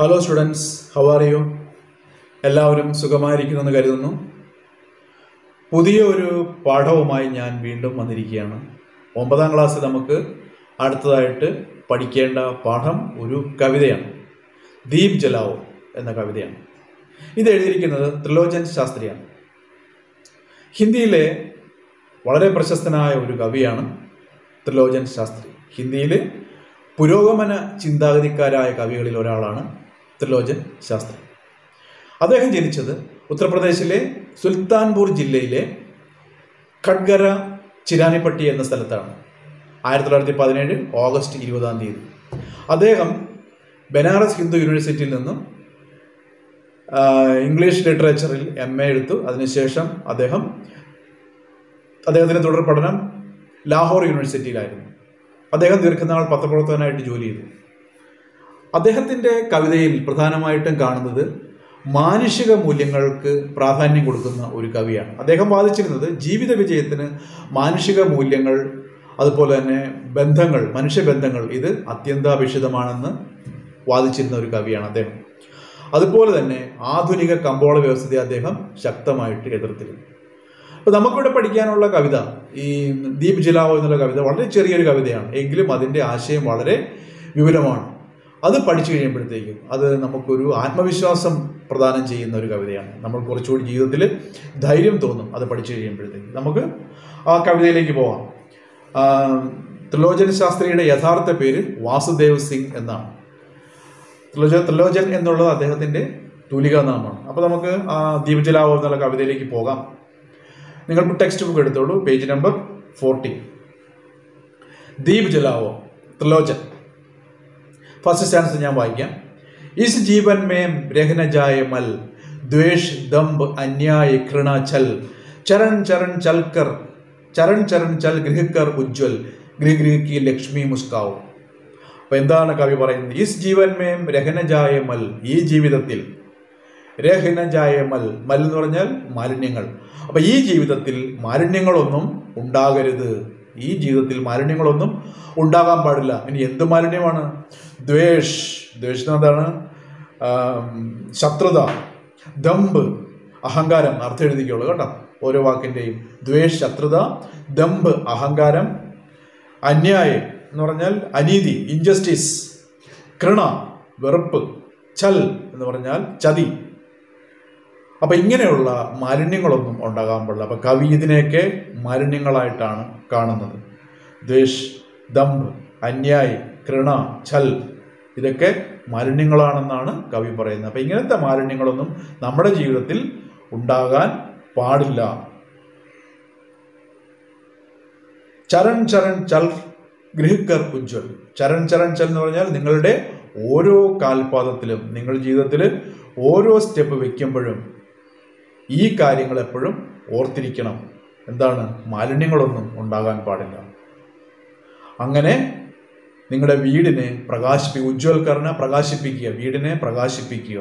Hello students, how are you? എല്ലാവരും സുഖമായിരിക്കുമെന്ന് കരുതുന്നു. പുതിയ ഒരു പാഠവുമായി ഞാൻ വീണ്ടും വന്നിരിക്കുകയാണ്. 9ാം ക്ലാസ്സിൽ നമുക്ക് അടുത്തതായിട്ട് പഠിക്കേണ്ട പാഠം ഒരു കവിതയാണ്. ദീപ് ജലാവോ എന്ന കവിതയാണ്. ഇത് എഴുതിയിരിക്കുന്നത് ത്രിലോചൻ ശാസ്ത്രിയാണ്. ഹിന്ദിയിലെ വളരെ പ്രശസ്തനായ ഒരു കവിയാണ് ത്രിലോചൻ ശാസ്ത്രി. ഹിന്ദിയിൽ പുരോഗമന ചിന്താഗതിക്കാരായ കവികളിൽ ഒരാളാണ് ത്രിലോചൻ ശാസ്ത്രി. അദ്ദേഹം ജനിച്ചത് ഉത്തർപ്രദേശിലെ സുൽത്താൻപൂർ ജില്ലയിലെ ഖഡ്ഗര ചിരാനിപ്പട്ടി എന്ന സ്ഥലത്താണ്. 1917 ഓഗസ്റ്റ് 20 അദ്ദേഹം ബനാറസ് ഹിന്ദു യൂണിവേഴ്സിറ്റിയിൽ നിന്നും ഇംഗ്ലീഷ് ലിറ്ററേച്ചറിൽ MA എടുത്തു. അതിനുശേഷം അദ്ദേഹത്തിൻ്റെ തുടർ പഠനം ലാഹോർ യൂണിവേഴ്സിറ്റിയിലായിരുന്നു. അദ്ദേഹം ദീർഘനാൾ പത്രപ്രവർത്തകനായിട്ട് ജോലി ചെയ്തു. അദ്ദേഹത്തിൻ്റെ കവിതയിൽ പ്രധാനമായിട്ടും കാണുന്നത് മാനുഷിക മൂല്യങ്ങൾക്ക് പ്രാധാന്യം കൊടുക്കുന്ന ഒരു കവിയാണ്. അദ്ദേഹം വാദിച്ചിരുന്നത് ജീവിത വിജയത്തിന് മാനുഷിക മൂല്യങ്ങൾ, അതുപോലെ തന്നെ ബന്ധങ്ങൾ, മനുഷ്യബന്ധങ്ങൾ ഇത് അത്യന്താപേക്ഷിതമാണെന്ന് വാദിച്ചിരുന്ന ഒരു കവിയാണ് അദ്ദേഹം. അതുപോലെ തന്നെ ആധുനിക കമ്പോള വ്യവസ്ഥയെ അദ്ദേഹം ശക്തമായിട്ട് എതിർത്തിരുന്നു. അപ്പോൾ നമുക്കിവിടെ പഠിക്കാനുള്ള കവിത ഈ ദീപ് ജലാവോ എന്നുള്ള കവിത വളരെ ചെറിയൊരു കവിതയാണ്, എങ്കിലും അതിൻ്റെ ആശയം വളരെ വിപുലമാണ്. അത് പഠിച്ചു കഴിയുമ്പോഴത്തേക്കും അത് നമുക്കൊരു ആത്മവിശ്വാസം പ്രദാനം ചെയ്യുന്ന ഒരു കവിതയാണ്. നമ്മൾ കുറച്ചുകൂടി ജീവിതത്തിൽ ധൈര്യം തോന്നും അത് പഠിച്ചു കഴിയുമ്പോഴത്തേക്കും. നമുക്ക് ആ കവിതയിലേക്ക് പോകാം. ത്രിലോചൻ ശാസ്ത്രിയുടെ യഥാർത്ഥ പേര് വാസുദേവ് സിംഗ് എന്നാണ്. ത്രിലോചൻ എന്നുള്ളത് അദ്ദേഹത്തിൻ്റെ തൂലികാനാമമാണ്. അപ്പോൾ നമുക്ക് ആ ദീപ് ജലാവോ എന്നുള്ള കവിതയിലേക്ക് പോകാം. നിങ്ങൾ ടെക്സ്റ്റ് ബുക്ക് എടുത്തോളൂ, page number 40. Deep Jalao, Trilochan. First stanza ഞാൻ വായിക്കാം. ഇസ് ജീവൻ മേം രഹന ജായ മൽ, ദ്വേഷ് ദംബ് അന്യായ കൃണ ചൽ, ചരൺ ചരൺ ചൽക്കർ ചരൺ ചരൺ ചൽ ഗൃഹക്കർ ഉജ്വൽ, ഗൃഹ കി ലക്ഷ്മി മുസ്കാവോ. അപ്പോൾ എന്താണ് കവി പറയുന്നത്? ഇസ് ജീവൻ മേം രഹന ജായ മൽ, ഈ ജീവിതത്തിൽ, രഹന ജായ മൽ, മൽ എന്ന് പറഞ്ഞാൽ മാലിന്യങ്ങൾ. അപ്പം ഈ ജീവിതത്തിൽ മാലിന്യങ്ങളൊന്നും ഉണ്ടാകരുത്, ഈ ജീവിതത്തിൽ മാലിന്യങ്ങളൊന്നും ഉണ്ടാകാൻ പാടില്ല. ഇനി എന്ത് മാലിന്യമാണ്? ദ്വേഷ്, ദ്വേഷം എന്താണ്? ശത്രുത. ദമ്പ്, അഹങ്കാരം. അർത്ഥം എഴുതിക്കുള്ളൂ കേട്ടോ ഓരോ വാക്കിൻ്റെയും. ദ്വേഷ് ശത്രുത, ദമ്പ് അഹങ്കാരം, അന്യായം എന്ന് പറഞ്ഞാൽ അനീതി, ഇൻജസ്റ്റിസ്, കൃണ വെറുപ്പ്, ചൽ എന്ന് പറഞ്ഞാൽ ചതി. അപ്പം ഇങ്ങനെയുള്ള മാലിന്യങ്ങളൊന്നും ഉണ്ടാകാൻ പാടില്ല. അപ്പം കവി ഇതിനെയൊക്കെ മാലിന്യങ്ങളായിട്ടാണ് കാണുന്നത്. ദ്വേഷ്, ദമ്പ്, അന്യായ്, കൃണ, ഛൽ ഇതൊക്കെ മാലിന്യങ്ങളാണെന്നാണ് കവി പറയുന്നത്. അപ്പം ഇങ്ങനത്തെ മാലിന്യങ്ങളൊന്നും നമ്മുടെ ജീവിതത്തിൽ ഉണ്ടാകാൻ പാടില്ല. ചരൺ ചരൺ ചൽ ഗൃഹക്കർ ഉജ്വൽ. ചരൺ ചരൺ ചൽ എന്ന് പറഞ്ഞാൽ നിങ്ങളുടെ ഓരോ കാൽപാദത്തിലും, നിങ്ങളുടെ ജീവിതത്തിൽ ഓരോ സ്റ്റെപ്പ് വയ്ക്കുമ്പോഴും ഈ കാര്യങ്ങൾ എപ്പോഴും ഓർത്തിരിക്കണം. എന്താണ്? മാലിന്യങ്ങളൊന്നും ഉണ്ടാകാൻ പാടില്ല. അങ്ങനെ നിങ്ങളുടെ വീടിനെ പ്രകാശിപ്പിക്കുക, ഉജ്വൽക്കരണ പ്രകാശിപ്പിക്കുക, വീടിനെ പ്രകാശിപ്പിക്കുക.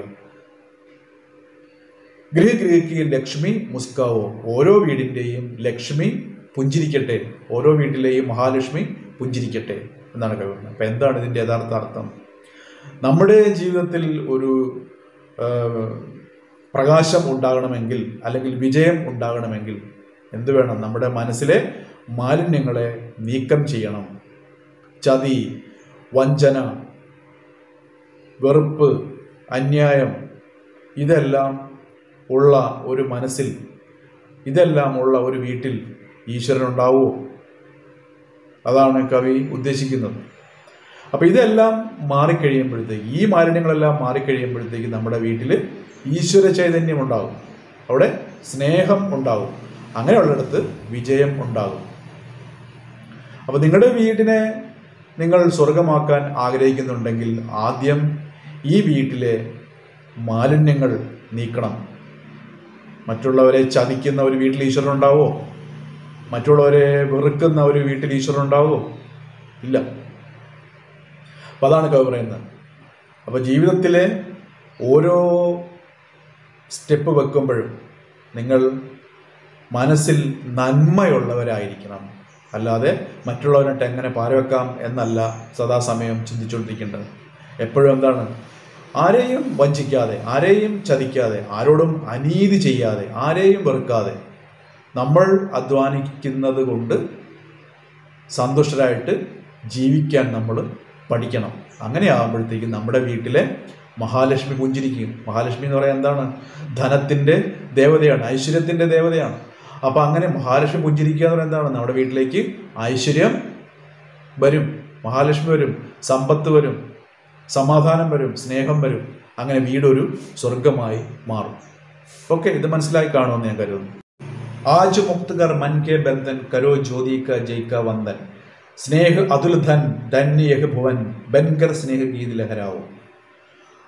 ഗൃഹക്ക് ലക്ഷ്മി മുസ്കാവോ, ഓരോ വീടിൻ്റെയും ലക്ഷ്മി പുഞ്ചിരിക്കട്ടെ, ഓരോ വീട്ടിലെയും മഹാലക്ഷ്മി പുഞ്ചിരിക്കട്ടെ എന്നാണ് കവി പറയുന്നത്. അപ്പം എന്താണ് ഇതിൻ്റെ യഥാർത്ഥ അർത്ഥം? നമ്മുടെ ജീവിതത്തിൽ ഒരു പ്രകാശം ഉണ്ടാകണമെങ്കിൽ, അല്ലെങ്കിൽ വിജയം ഉണ്ടാകണമെങ്കിൽ എന്തു വേണം? നമ്മുടെ മനസ്സിലെ മാലിന്യങ്ങളെ നീക്കം ചെയ്യണം. ചതി, വഞ്ചന, വെറുപ്പ്, അന്യായം ഇതെല്ലാം ഉള്ള ഒരു മനസ്സിൽ, ഇതെല്ലാം ഉള്ള ഒരു വീട്ടിൽ ഈശ്വരൻ ഉണ്ടാവുമോ? അതാണ് കവി ഉദ്ദേശിക്കുന്നത്. അപ്പോൾ ഇതെല്ലാം മാറിക്കഴിയുമ്പോഴത്തേക്ക്, ഈ മാലിന്യങ്ങളെല്ലാം മാറിക്കഴിയുമ്പോഴത്തേക്ക് നമ്മുടെ വീട്ടിൽ ഈശ്വര ചൈതന്യം ഉണ്ടാകും, അവിടെ സ്നേഹം ഉണ്ടാകും, അങ്ങനെയുള്ളിടത്ത് വിജയം ഉണ്ടാകും. അപ്പോൾ നിങ്ങളുടെ വീടിനെ നിങ്ങൾ സ്വർഗമാക്കാൻ ആഗ്രഹിക്കുന്നുണ്ടെങ്കിൽ ആദ്യം ഈ വീട്ടിലെ മാലിന്യങ്ങൾ നീക്കണം. മറ്റുള്ളവരെ ചതിക്കുന്ന ഒരു വീട്ടിൽ ഈശ്വരൻ ഉണ്ടാവുമോ? മറ്റുള്ളവരെ വെറുക്കുന്ന ഒരു വീട്ടിൽ ഈശ്വരൻ ഉണ്ടാവുമോ? ഇല്ല. അപ്പോൾ അതാണ് കവി പറയുന്നത്. അപ്പോൾ ജീവിതത്തിലെ ഓരോ സ്റ്റെപ്പ് വെക്കുമ്പോഴും നിങ്ങൾ മനസ്സിൽ നന്മയുള്ളവരായിരിക്കണം. അല്ലാതെ മറ്റുള്ളവരിട്ട് എങ്ങനെ പാരവെക്കാം എന്നല്ല സദാസമയം ചിന്തിച്ചുകൊണ്ടിരിക്കേണ്ടത്. എപ്പോഴും എന്താണ്? ആരെയും വഞ്ചിക്കാതെ, ആരെയും ചതിക്കാതെ, ആരോടും അനീതി ചെയ്യാതെ, ആരെയും വെറുക്കാതെ നമ്മൾ അധ്വാനിക്കുന്നത് കൊണ്ട് സന്തുഷ്ടരായിട്ട് ജീവിക്കാൻ നമ്മൾ പഠിക്കണം. അങ്ങനെ ആകുമ്പോഴത്തേക്കും നമ്മുടെ വീട്ടിലെ മഹാലക്ഷ്മി പുഞ്ചിരിക്കും. മഹാലക്ഷ്മി എന്ന് പറയാൻ എന്താണ്? ധനത്തിൻ്റെ ദേവതയാണ്, ഐശ്വര്യത്തിൻ്റെ ദേവതയാണ്. അപ്പോൾ അങ്ങനെ മഹാലക്ഷ്മി പുഞ്ചിരിക്കുക എന്ന് പറയുന്നത് എന്താണ്? നമ്മുടെ വീട്ടിലേക്ക് ഐശ്വര്യം വരും, മഹാലക്ഷ്മി വരും, സമ്പത്ത് വരും, സമാധാനം വരും, സ്നേഹം വരും. അങ്ങനെ വീടൊരു സ്വർഗമായി മാറും. ഓക്കെ, ഇത് മനസ്സിലായി കാണുമെന്ന് ഞാൻ കരുതുന്നു. ആജ് മുക്ത് കർ മൻ കെ ബന്ധൻ കരോ ജ്യോതി ക ജയ് ക വന്ദൻ സ്നേഹ അതുൽ ധൻ ധന്യ യഹ് ഭുവൻ ബൻകർ സ്നേഹ ഗീത് ലഹരാവോ.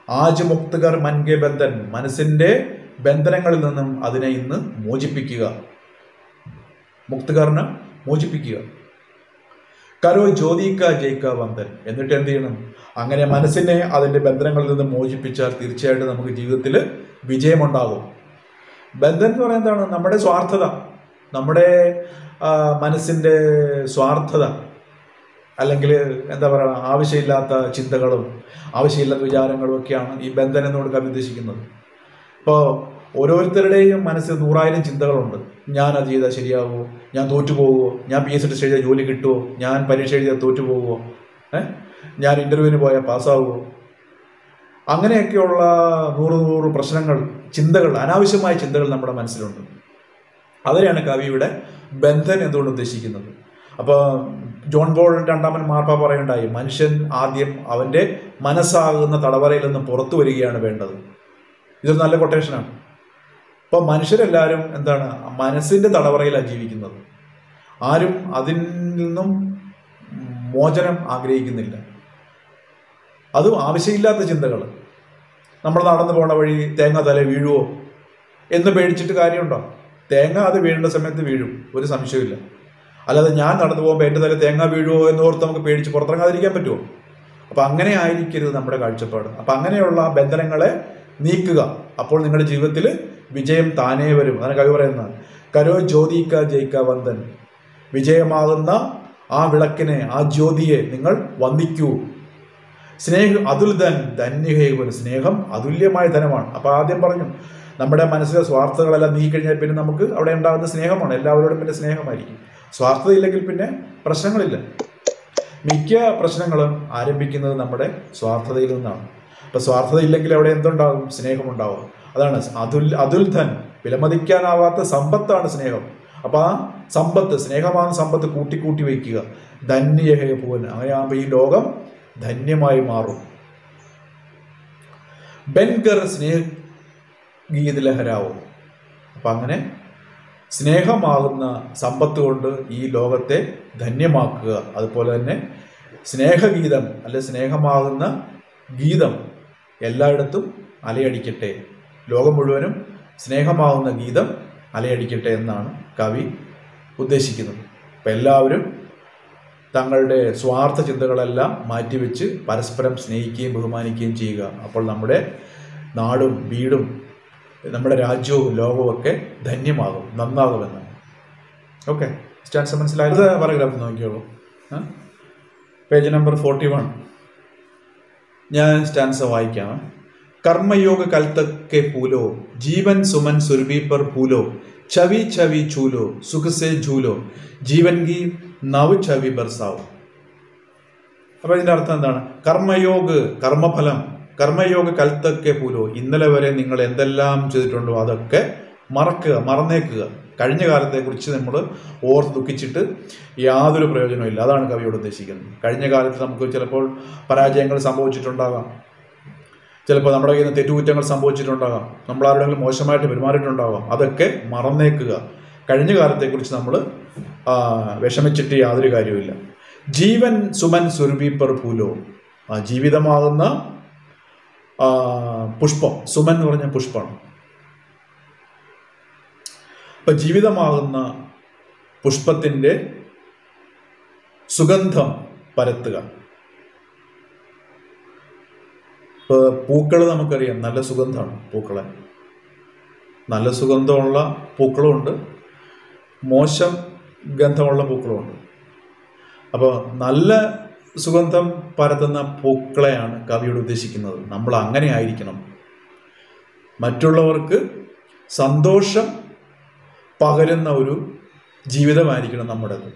ആജ് മുക്ത് കർ മൻ കെ ബന്ധൻ, മനസ്സിൻ്റെ ബന്ധനങ്ങളിൽ നിന്നും അതിനെ ഇന്ന് മോചിപ്പിക്കുക. മുക്തുകാരനെ മോചിപ്പിക്കുക. കരോ ജ്യോതി ക ജയ് ക വന്ദൻ, എന്നിട്ട് എന്ത് ചെയ്യണം? അങ്ങനെ മനസ്സിനെ അതിൻ്റെ ബന്ധനങ്ങളിൽ നിന്ന് മോചിപ്പിച്ചാൽ തീർച്ചയായിട്ടും നമുക്ക് ജീവിതത്തിൽ വിജയമുണ്ടാകും. ബന്ധൻ എന്ന് പറയുന്നത് എന്താണ്? നമ്മുടെ സ്വാർത്ഥത, നമ്മുടെ മനസ്സിൻ്റെ സ്വാർത്ഥത, അല്ലെങ്കിൽ എന്താ പറയുക, ആവശ്യമില്ലാത്ത ചിന്തകളും ആവശ്യമില്ലാത്ത വിചാരങ്ങളും ഒക്കെയാണ് ഈ ബന്ധൻ എന്നോട് കവി ഉദ്ദേശിക്കുന്നത്. ഇപ്പോൾ ഓരോരുത്തരുടെയും മനസ്സിൽ 100,000 ചിന്തകളുണ്ട്. ഞാൻ അത് ചെയ്താൽ ശരിയാകുമോ? ഞാൻ തോറ്റുപോകുമോ? ഞാൻ PSC ടെസ്റ്റ് എഴുതിയാൽ ജോലി കിട്ടുമോ? ഞാൻ പരീക്ഷ എഴുതിയാൽ തോറ്റുപോകുമോ? ഞാൻ ഇൻ്റർവ്യൂവിന് പോയാൽ പാസ്സാകുമോ? അങ്ങനെയൊക്കെയുള്ള 100 പ്രശ്നങ്ങൾ, ചിന്തകൾ, അനാവശ്യമായ ചിന്തകൾ നമ്മുടെ മനസ്സിലുണ്ട്. അതിനെയാണ് കവിയുടെ ബന്ധൻ എന്തുകൊണ്ട് ഉദ്ദേശിക്കുന്നത്. അപ്പോൾ ജോൺ പോൾ രണ്ടാമൻ മാർപ്പാപ്പ പറയുണ്ടായി, മനുഷ്യൻ ആദ്യം അവൻ്റെ മനസ്സാകുന്ന തടവറയിൽ നിന്ന് പുറത്തു വരികയാണ് വേണ്ടത്. ഇതൊരു നല്ല കൊട്ടേഷനാണ്. അപ്പോൾ മനുഷ്യരെല്ലാവരും എന്താണ്? മനസ്സിൻ്റെ തടവറയിലാണ് ജീവിക്കുന്നത്. ആരും അതിൽ നിന്നും മോചനം ആഗ്രഹിക്കുന്നില്ല. അതും ആവശ്യമില്ലാത്ത ചിന്തകൾ. നമ്മൾ നടന്നു പോണ വഴി തേങ്ങ തല വീഴുവോ എന്ന് പേടിച്ചിട്ട് കാര്യമുണ്ടോ? തേങ്ങ അത് വീഴേണ്ട സമയത്ത് വീഴും, ഒരു സംശയമില്ല. അല്ലാതെ ഞാൻ നടന്നു പോകുമ്പോൾ എൻ്റെ തല തേങ്ങ വീഴുവോ എന്നോർത്ത് നമുക്ക് പേടിച്ച് പുറത്തിറങ്ങാതിരിക്കാൻ പറ്റുമോ? അപ്പം അങ്ങനെ ആയിരിക്കരുത് നമ്മുടെ കാഴ്ചപ്പാട്. അപ്പം അങ്ങനെയുള്ള ബന്ധനങ്ങളെ നീക്കുക. അപ്പോൾ നിങ്ങളുടെ ജീവിതത്തിൽ വിജയം താനേ വരും. അതാണ് കവി പറയുന്നത്, കരോ ജ്യോതി ക ജയ് ക വന്ദൻ. വിജയമാകുന്ന ആ വിളക്കിനെ, ആ ജ്യോതിയെ നിങ്ങൾ വന്ദിക്കൂ. സ്നേഹം അതുൽ ധൻ ധന്യഹേവൻ, സ്നേഹം അതുല്യമായ ധനമാണ്. അപ്പോൾ ആദ്യം പറഞ്ഞു, നമ്മുടെ മനസ്സിലെ സ്വാർത്ഥതകളെല്ലാം നീക്കിക്കഴിഞ്ഞാൽ പിന്നെ നമുക്ക് അവിടെ ഉണ്ടാകുന്ന സ്നേഹമാണ്. എല്ലാവരോടും പിന്നെ സ്നേഹമായിരിക്കും. സ്വാർത്ഥതയില്ലെങ്കിൽ പിന്നെ പ്രശ്നങ്ങളില്ല. മിക്ക പ്രശ്നങ്ങളും ആരംഭിക്കുന്നത് നമ്മുടെ സ്വാർത്ഥതയിൽ നിന്നാണ്. അപ്പോൾ സ്വാർത്ഥത ഇല്ലെങ്കിൽ അവിടെ എന്തുണ്ടാകും? സ്നേഹമുണ്ടാവും. അതാണ് അതുൽ ധൻ, വിലമതിക്കാനാവാത്ത സമ്പത്താണ് സ്നേഹം. അപ്പോൾ ആ സമ്പത്ത്, സ്നേഹമാണ് സമ്പത്ത്, കൂട്ടി വയ്ക്കുക. ധന്യഹേ ഭുവൻ, അങ്ങനെയാകുമ്പോൾ ഈ ലോകം ധന്യമായി മാറും. ബൻകർ സ്നേഹ ഗീത് ലഹരാവും. അപ്പം അങ്ങനെ സ്നേഹമാകുന്ന സമ്പത്ത് കൊണ്ട് ഈ ലോകത്തെ ധന്യമാക്കുക. അതുപോലെ തന്നെ സ്നേഹഗീതം, അല്ലെ സ്നേഹമാകുന്ന ഗീതം എല്ലായിടത്തും അലയടിക്കട്ടെ. ലോകം മുഴുവനും സ്നേഹമാകുന്ന ഗീതം അലയടിക്കട്ടെ എന്നാണ് കവി ഉദ്ദേശിക്കുന്നത്. അപ്പം എല്ലാവരും തങ്ങളുടെ സ്വാർത്ഥ ചിന്തകളെല്ലാം മാറ്റിവെച്ച് പരസ്പരം സ്നേഹിക്കുകയും ബഹുമാനിക്കുകയും ചെയ്യുക. അപ്പോൾ നമ്മുടെ നാടും വീടും നമ്മുടെ രാജ്യവും ലോകവും ഒക്കെ ധന്യമാകും, നന്നാകുമെന്നാണ്. ഓക്കെ, സ്റ്റാൻസ മനസ്സിലായത്? പാരഗ്രാഫ് നോക്കിയോളൂ. Page number 41. ഞാൻ സ്റ്റാൻസ വായിക്കാം. कर्मयोग कल तक के फूलो जीवन सुमन सुरभि पर फूलो छवि छवि छूलो सुख से झूलो जीवन की नव छवि बरसाओ. അപ്പോൾ ഇതിൻ്റെ അർത്ഥം എന്താണ്? കർമ്മയോഗ്, കർമ്മഫലം, കർമ്മയോഗ കൽത്തക്കെ പൂലോ, ഇന്നലെ വരെ നിങ്ങൾ എന്തെല്ലാം ചെയ്തിട്ടുണ്ടോ അതൊക്കെ മറക്കുക, മറന്നേക്കുക. കഴിഞ്ഞ കാലത്തെക്കുറിച്ച് നമ്മൾ ഓർത്ത് ദുഃഖിച്ചിട്ട് യാതൊരു പ്രയോജനമില്ല. അതാണ് കവിയോട് ഉദ്ദേശിക്കുന്നത്. കഴിഞ്ഞ കാലത്ത് നമുക്ക് ചിലപ്പോൾ പരാജയങ്ങൾ സംഭവിച്ചിട്ടുണ്ടാകാം, ചിലപ്പോൾ നമ്മുടെ കയ്യിൽ നിന്ന് തെറ്റുകുറ്റങ്ങൾ സംഭവിച്ചിട്ടുണ്ടാകാം, നമ്മൾ ആരുടെങ്കിലും മോശമായിട്ട് പെരുമാറിയിട്ടുണ്ടാകാം. അതൊക്കെ മറന്നേക്കുക. കഴിഞ്ഞ കാലത്തെക്കുറിച്ച് നമ്മൾ വിഷമിച്ചിട്ട് യാതൊരു കാര്യവുമില്ല. ജീവൻ സുമൻ സുരഭി പർ ഫൂലോ, ജീവിതമാകുന്ന പുഷ്പം, സുമൻ എന്ന് പറഞ്ഞ പുഷ്പമാണ്. അപ്പൊ ജീവിതമാകുന്ന പുഷ്പത്തിൻ്റെ സുഗന്ധം പരത്തുക. ഇപ്പോൾ പൂക്കൾ നമുക്കറിയാം, നല്ല സുഗന്ധമാണ് പൂക്കളെ. നല്ല സുഗന്ധമുള്ള പൂക്കളുമുണ്ട്, മോശം ഗന്ധമുള്ള പൂക്കളുമുണ്ട്. അപ്പോൾ നല്ല സുഗന്ധം പരത്തുന്ന പൂക്കളെയാണ് കവിയോട് ഉദ്ദേശിക്കുന്നത്. നമ്മൾ അങ്ങനെ ആയിരിക്കണം. മറ്റുള്ളവർക്ക് സന്തോഷം പകരുന്ന ഒരു ജീവിതമായിരിക്കണം നമ്മുടേത്.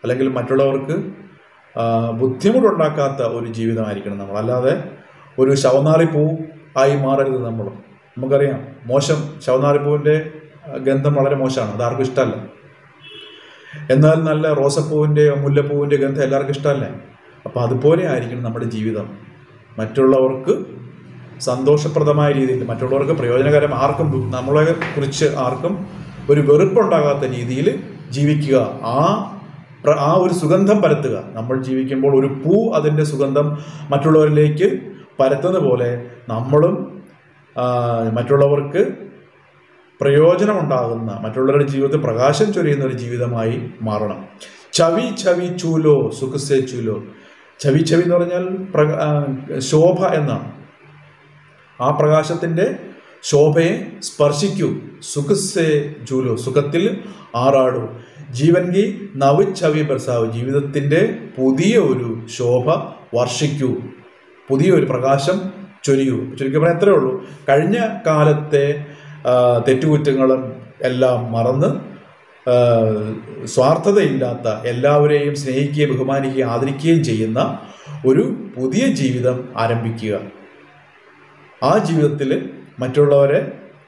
അല്ലെങ്കിൽ മറ്റുള്ളവർക്ക് ബുദ്ധിമുട്ടുണ്ടാക്കാത്ത ഒരു ജീവിതമായിരിക്കണം നമ്മൾ. അല്ലാതെ ഒരു ശവനാറിപ്പൂ ആയി മാറരുത് നമ്മൾ. നമുക്കറിയാം, മോശം ശവനാറിപ്പൂവിൻ്റെ ഗന്ധം വളരെ മോശമാണ്, അതാർക്കും ഇഷ്ടമല്ല. എന്നാൽ നല്ല റോസപ്പൂവിൻ്റെയോ മുല്ലപ്പൂവിൻ്റെ ഗന്ധം എല്ലാവർക്കും ഇഷ്ടമല്ലേ? അപ്പോൾ അതുപോലെ ആയിരിക്കണം നമ്മുടെ ജീവിതം. മറ്റുള്ളവർക്ക് സന്തോഷപ്രദമായ രീതിയിൽ, മറ്റുള്ളവർക്ക് പ്രയോജനകരം, ആർക്കും നമ്മളെ കുറിച്ച് ആർക്കും ഒരു വെറുപ്പുണ്ടാകാത്ത രീതിയിൽ ജീവിക്കുക. ആ ഒരു സുഗന്ധം പരത്തുക. നമ്മൾ ജീവിക്കുമ്പോൾ ഒരു പൂ അതിൻ്റെ സുഗന്ധം മറ്റുള്ളവരിലേക്ക് പരത്തുന്ന പോലെ നമ്മളും മറ്റുള്ളവർക്ക് പ്രയോജനമുണ്ടാകുന്ന, മറ്റുള്ളവരുടെ ജീവിതത്തിൽ പ്രകാശം ചൊരിയുന്ന ഒരു ജീവിതമായി മാറണം. ചവി ചവി ചൂലോ സുഖസേ ചൂലോ. ചവി ചവി എന്ന് പറഞ്ഞാൽ ശോഭ എന്നാണ്. ആ പ്രകാശത്തിൻ്റെ ശോഭയെ സ്പർശിക്കൂ. സുഖസേ ചൂലോ, സുഖത്തിൽ ആറാടൂ. ജീവൻ കി നവ് ചവി ബർസാവ്, ജീവിതത്തിൻ്റെ പുതിയ ഒരു ശോഭ വർഷിക്കൂ, പുതിയൊരു പ്രകാശം ചൊരിയൂ. ചുരുക്കി പറഞ്ഞാൽ എത്രയേ ഉള്ളൂ, കഴിഞ്ഞ കാലത്തെ തെറ്റുകുറ്റങ്ങളും എല്ലാം മറന്ന് സ്വാർത്ഥതയില്ലാത്ത, എല്ലാവരെയും സ്നേഹിക്കുകയും ബഹുമാനിക്കുകയും ആദരിക്കുകയും ചെയ്യുന്ന ഒരു പുതിയ ജീവിതം ആരംഭിക്കുക. ആ ജീവിതത്തിൽ മറ്റുള്ളവരെ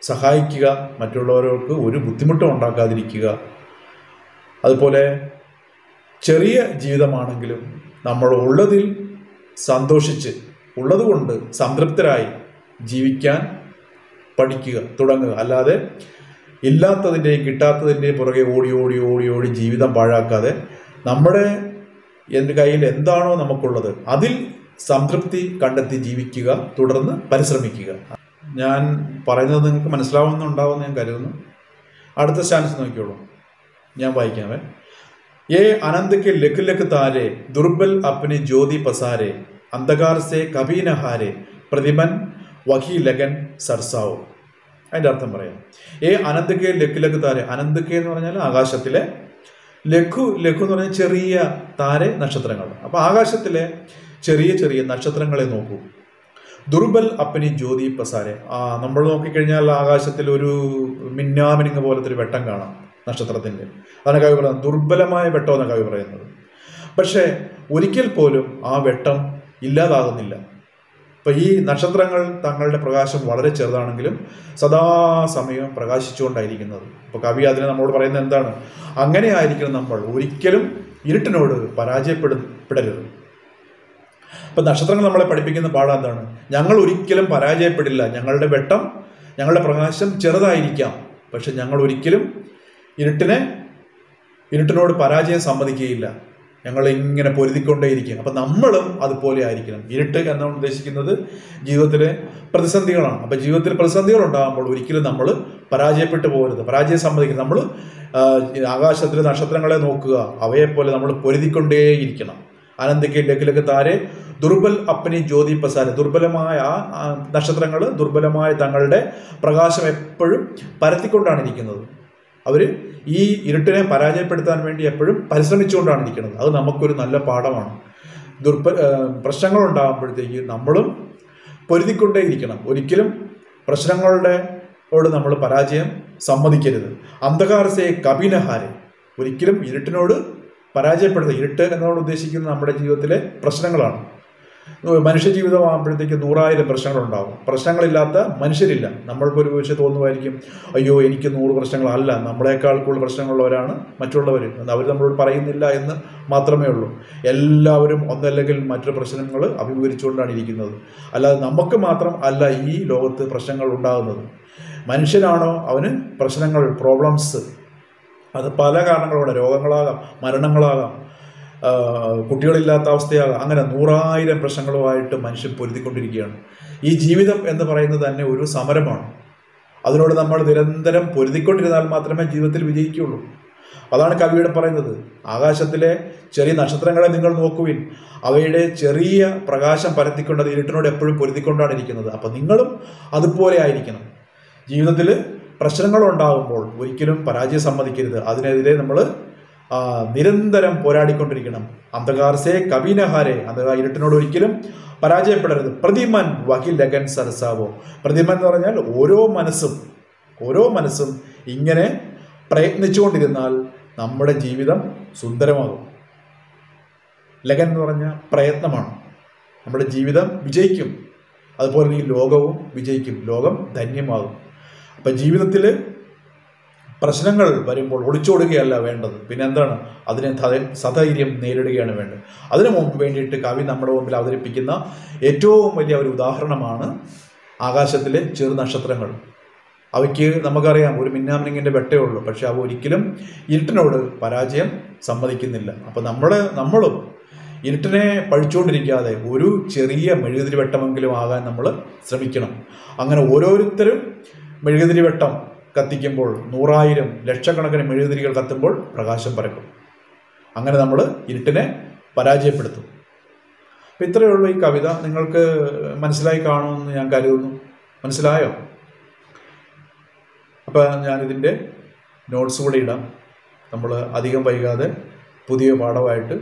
സഹായിക്കുക, മറ്റുള്ളവർക്ക് ഒരു ബുദ്ധിമുട്ടും ഉണ്ടാക്കാതിരിക്കുക. അതുപോലെ ചെറിയ ജീവിതമാണെങ്കിലും നമ്മൾ ഉള്ളതിൽ സന്തോഷിച്ച്, ഉള്ളതുകൊണ്ട് സംതൃപ്തരായി ജീവിക്കാൻ പഠിക്കുക, തുടങ്ങുക. അല്ലാതെ ഇല്ലാത്തതിൻ്റെയും കിട്ടാത്തതിൻ്റെയും പുറകെ ഓടി ഓടി ഓടി ഓടി ജീവിതം പാഴാക്കാതെ നമ്മുടെ കയ്യിൽ എന്താണോ നമുക്കുള്ളത് അതിൽ സംതൃപ്തി കണ്ടെത്തി ജീവിക്കുക, തുടർന്ന് പരിശ്രമിക്കുക. ഞാൻ പറയുന്നത് നിങ്ങൾക്ക് മനസ്സിലാവുന്നുണ്ടാവുമെന്ന് ഞാൻ കരുതുന്നു. അടുത്ത സ്റ്റാൻസ് നോക്കിയോളൂ, ഞാൻ വായിക്കാമേ. ये आनंद के लिख लिख तारे दुर्बल अपनी ज्योति पसारे अंधकार से कभी न हारे प्रतिमन वही लगन सरसाओ. അതിൻ്റെ അർത്ഥം പറയാം. അനന്ത് കെ ലഘു ലഘു താരെ. അനന്ത് കെ എന്ന് പറഞ്ഞാൽ ആകാശത്തിലെ, ലഘു ലഘു എന്ന് പറഞ്ഞാൽ ചെറിയ താരെ, നക്ഷത്രങ്ങൾ. അപ്പോൾ ആകാശത്തിലെ ചെറിയ ചെറിയ നക്ഷത്രങ്ങളെ നോക്കൂ. ദുർബൽ അപ്പനി ജ്യോതി പസാരെ. നമ്മൾ നോക്കിക്കഴിഞ്ഞാൽ ആകാശത്തിൽ ഒരു മിന്നാമിനിങ് പോലത്തെ ഒരു വെട്ടം കാണാം നക്ഷത്രത്തിൻ്റെ. അതാണ് കവി പറയുന്നത്, ദുർബലമായ വെട്ടം എന്ന കവി പറയുന്നത്. പക്ഷേ ഒരിക്കൽ പോലും ആ വെട്ടം ഇല്ലാതാകുന്നില്ല. ഇപ്പം ഈ നക്ഷത്രങ്ങൾ തങ്ങളുടെ പ്രകാശം വളരെ ചെറുതാണെങ്കിലും സദാസമയം പ്രകാശിച്ചുകൊണ്ടായിരിക്കുന്നത്. ഇപ്പോൾ കവി അതിന് നമ്മളോട് പറയുന്നത് എന്താണ്? അങ്ങനെ ആയിരിക്കണം നമ്മൾ. ഒരിക്കലും ഇരുട്ടിനോട് പരാജയപ്പെടരുത്. അപ്പം നക്ഷത്രങ്ങൾ നമ്മളെ പഠിപ്പിക്കുന്ന പാഠം എന്താണ്? ഞങ്ങൾ ഒരിക്കലും പരാജയപ്പെടില്ല. ഞങ്ങളുടെ വെട്ടം, ഞങ്ങളുടെ പ്രകാശം ചെറുതായിരിക്കാം, പക്ഷെ ഞങ്ങൾ ഒരിക്കലും ഇരുട്ടിനോട് പരാജയം സമ്മതിക്കുകയില്ല. ഞങ്ങൾ ഇങ്ങനെ പൊരുതിക്കൊണ്ടേയിരിക്കും. അപ്പം നമ്മളും അതുപോലെ ആയിരിക്കണം. ഇരുട്ട് എന്നാണ് ഉദ്ദേശിക്കുന്നത് ജീവിതത്തിലെ പ്രതിസന്ധികളാണ്. അപ്പം ജീവിതത്തിൽ പ്രതിസന്ധികൾ ഉണ്ടാകുമ്പോൾ ഒരിക്കലും നമ്മൾ പരാജയപ്പെട്ടു പോകരുത്, പരാജയം സമ്മതിക്കണം. നമ്മൾ ആകാശത്തിലെ നക്ഷത്രങ്ങളെ നോക്കുക, അവയെപ്പോലെ നമ്മൾ പൊരുതിക്കൊണ്ടേയിരിക്കണം. ആനന്ദിക്ക് ലഘുലഘു താരെ ദുർബൽ അപ്പനി ജ്യോതി പസാരെ. ദുർബലമായ നക്ഷത്രങ്ങൾ ദുർബലമായ തങ്ങളുടെ പ്രകാശം എപ്പോഴും പരത്തിക്കൊണ്ടാണ് ഇരിക്കുന്നത്. അവർ ഈ ഇരുട്ടിനെ പരാജയപ്പെടുത്താൻ വേണ്ടി എപ്പോഴും പരിശ്രമിച്ചുകൊണ്ടാണ് ഇരിക്കുന്നത്. അത് നമുക്കൊരു നല്ല പാഠമാണ്. പ്രശ്നങ്ങളുണ്ടാകുമ്പോഴത്തേക്ക് നമ്മളും പൊരുതിക്കൊണ്ടേയിരിക്കണം. ഒരിക്കലും പ്രശ്നങ്ങളോട് നമ്മൾ പരാജയം സമ്മതിക്കരുത്. അന്ധകാരസേ കപിനഹാരെ. ഒരിക്കലും ഇരുട്ടിനോട് പരാജയപ്പെടുത്തുക. ഇരുട്ട് എന്നോട് ഉദ്ദേശിക്കുന്നത് നമ്മുടെ ജീവിതത്തിലെ പ്രശ്നങ്ങളാണ്. മനുഷ്യ ജീവിതമാകുമ്പോഴത്തേക്ക് 100,000 പ്രശ്നങ്ങളുണ്ടാകും. പ്രശ്നങ്ങളില്ലാത്ത മനുഷ്യരില്ല. നമ്മൾക്കൊരു പക്ഷേ തോന്നുമായിരിക്കും, അയ്യോ എനിക്ക് 100 പ്രശ്നങ്ങളല്ല, നമ്മളെക്കാൾ കൂടുതൽ പ്രശ്നങ്ങളുള്ളവരാണ് മറ്റുള്ളവർ. അവർ നമ്മളോട് പറയുന്നില്ല എന്ന് മാത്രമേ ഉള്ളൂ. എല്ലാവരും ഒന്നല്ലെങ്കിൽ മറ്റൊരു പ്രശ്നങ്ങൾ അഭിമുഖീകരിച്ചുകൊണ്ടാണ് ഇരിക്കുന്നത്. അല്ലാതെ നമുക്ക് മാത്രം അല്ല ഈ ലോകത്ത് പ്രശ്നങ്ങൾ ഉണ്ടാകുന്നത്. മനുഷ്യനാണോ അവന് പ്രശ്നങ്ങൾ, പ്രോബ്ലംസ്, അത് പല കാരണങ്ങളുണ്ട്. രോഗങ്ങളാകാം, മരണങ്ങളാകാം, കുട്ടികളില്ലാത്ത അവസ്ഥയാകാം. അങ്ങനെ 100,000 പ്രശ്നങ്ങളുമായിട്ട് മനുഷ്യൻ പൊരുതിക്കൊണ്ടിരിക്കുകയാണ്. ഈ ജീവിതം എന്ന് പറയുന്നത് തന്നെ ഒരു സമരമാണ്. അതിനോട് നമ്മൾ നിരന്തരം പൊരുതിക്കൊണ്ടിരുന്നാൽ മാത്രമേ ജീവിതത്തിൽ വിജയിക്കുകയുള്ളൂ. അതാണ് കവിയുടെ പറയുന്നത്. ആകാശത്തിലെ ചെറിയ നക്ഷത്രങ്ങളെ നിങ്ങൾ നോക്കുവിൻ, അവയുടെ ചെറിയ പ്രകാശം പരത്തിക്കൊണ്ട് അത് ഇരുട്ടിനോട് എപ്പോഴും പൊരുതിക്കൊണ്ടാണ് ഇരിക്കുന്നത്. അപ്പം നിങ്ങളും അതുപോലെ ആയിരിക്കണം. ജീവിതത്തിൽ പ്രശ്നങ്ങളുണ്ടാകുമ്പോൾ ഒരിക്കലും പരാജയം സമ്മതിക്കരുത്. അതിനെതിരെ നമ്മൾ നിരന്തരം പോരാടിക്കൊണ്ടിരിക്കണം. അന്ധകാർസേ കബീനഹാരെ, അന്ധകാര ഇരുട്ടിനോട് ഒരിക്കലും പരാജയപ്പെടരുത്. പ്രതിമൻ വകിൽ ലഗൻ സരസാവോ, പ്രതിമൻ എന്ന് പറഞ്ഞാൽ ഓരോ മനസ്സും ഇങ്ങനെ പ്രയത്നിച്ചുകൊണ്ടിരുന്നാൽ നമ്മുടെ ജീവിതം സുന്ദരമാകും. ലഗൻ എന്ന് പറഞ്ഞാൽ പ്രയത്നമാണ്. നമ്മുടെ ജീവിതം വിജയിക്കും. അതുപോലെ ഈ ലോകവും വിജയിക്കും, ലോകം ധന്യമാകും. അപ്പം ജീവിതത്തിൽ പ്രശ്നങ്ങൾ വരുമ്പോൾ ഒളിച്ചോടുകയല്ല വേണ്ടത്, പിന്നെ എന്താണ്, അതിനെ സധൈര്യം നേരിടുകയാണ് വേണ്ടത്. അതിനു മുമ്പ് വേണ്ടിയിട്ട് കവി നമ്മുടെ മുമ്പിൽ അവതരിപ്പിക്കുന്ന ഏറ്റവും വലിയ ഒരു ഉദാഹരണമാണ് ആകാശത്തിലെ ചെറുനക്ഷത്രങ്ങൾ. അവയ്ക്ക് നമുക്കറിയാം ഒരു മിന്നാമിനിങ്ങിൻ്റെ വെട്ടേ ഉള്ളൂ, പക്ഷെ അവ ഒരിക്കലും ഇരുട്ടിനോട് പരാജയം സമ്മതിക്കുന്നില്ല. അപ്പം നമ്മളും ഇരുട്ടിനെ പഴിച്ചുകൊണ്ടിരിക്കാതെ ഒരു ചെറിയ മെഴുകുതിരി വെട്ടമെങ്കിലും ആകാൻ നമ്മൾ ശ്രമിക്കണം. അങ്ങനെ ഓരോരുത്തരും മെഴുകുതിരി വെട്ടം കത്തിക്കുമ്പോൾ 100,000 ലക്ഷക്കണക്കിന് മെഴുകുതിരികൾ കത്തുമ്പോൾ പ്രകാശം പരക്കും. അങ്ങനെ നമ്മൾ ഇരുട്ടിനെ പരാജയപ്പെടുത്തും. അപ്പം ഇത്രയേ ഉള്ളൂ ഈ കവിത. നിങ്ങൾക്ക് മനസ്സിലായി കാണുമെന്ന് ഞാൻ കരുതുന്നു. മനസ്സിലായോ? അപ്പം ഞാനിതിൻ്റെ നോട്ട്സ് കൂടെ ഇടാം. നമ്മൾ അധികം വൈകാതെ പുതിയ പാഠമായിട്ട്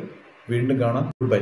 വീണ്ടും കാണാം. Good bye.